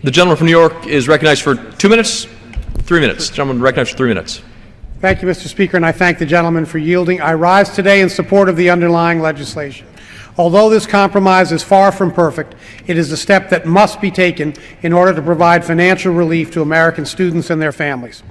The gentleman from New York is recognized for 2 minutes, 3 minutes. The gentleman recognized for 3 minutes. Thank you, Mr. Speaker, and I thank the gentleman for yielding. I rise today in support of the underlying legislation. Although this compromise is far from perfect, it is a step that must be taken in order to provide financial relief to American students and their families.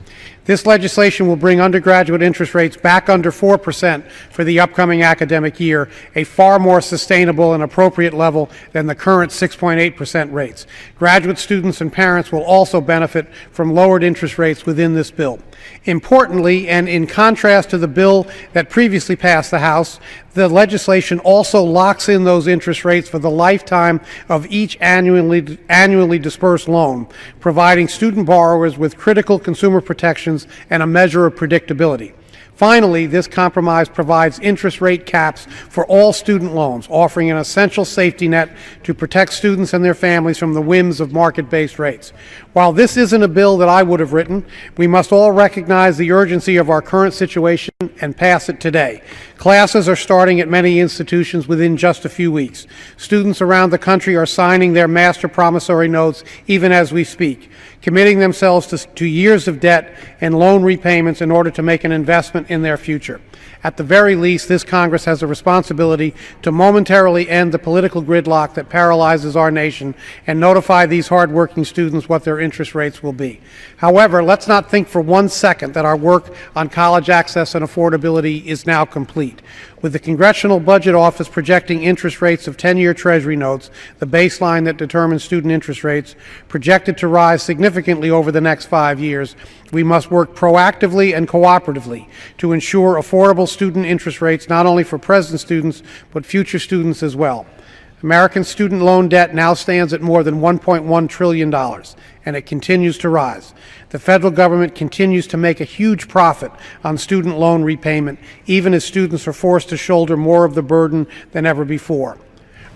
This legislation will bring undergraduate interest rates back under 4% for the upcoming academic year, a far more sustainable and appropriate level than the current 6.8% rates. Graduate students and parents will also benefit from lowered interest rates within this bill. Importantly, and in contrast to the bill that previously passed the House, the legislation also locks in those interest rates for the lifetime of each annually dispersed loan, providing student borrowers with critical consumer protections and a measure of predictability. Finally, this compromise provides interest rate caps for all student loans, offering an essential safety net to protect students and their families from the whims of market-based rates. While this isn't a bill that I would have written, we must all recognize the urgency of our current situation and pass it today. Classes are starting at many institutions within just a few weeks. Students around the country are signing their master promissory notes even as we speak, committing themselves to years of debt and loan repayments in order to make an investment in their future. At the very least, this Congress has a responsibility to momentarily end the political gridlock that paralyzes our nation and notify these hardworking students what their interest rates will be. However, let's not think for 1 second that our work on college access and affordability is now complete. With the Congressional Budget Office projecting interest rates of 10-year Treasury notes, the baseline that determines student interest rates, projected to rise significantly over the next 5 years, we must work proactively and cooperatively to ensure affordable student interest rates not only for present students but future students as well. American student loan debt now stands at more than $1.1 trillion, and it continues to rise. The federal government continues to make a huge profit on student loan repayment, even as students are forced to shoulder more of the burden than ever before.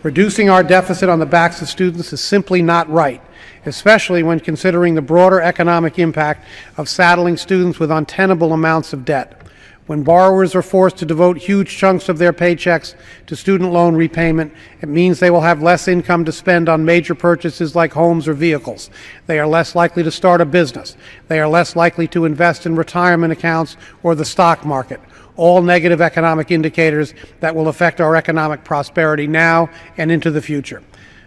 Reducing our deficit on the backs of students is simply not right, especially when considering the broader economic impact of saddling students with untenable amounts of debt. When borrowers are forced to devote huge chunks of their paychecks to student loan repayment, it means they will have less income to spend on major purchases like homes or vehicles. They are less likely to start a business. They are less likely to invest in retirement accounts or the stock market. All negative economic indicators that will affect our economic prosperity now and into the future.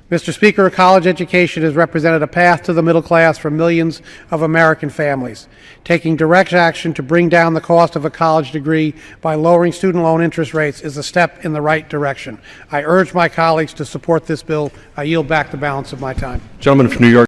Mr. Speaker, a college education has represented a path to the middle class for millions of American families. Taking direct action to bring down the cost of a college degree by lowering student loan interest rates is a step in the right direction. I urge my colleagues to support this bill. I yield back the balance of my time. Gentleman from New York.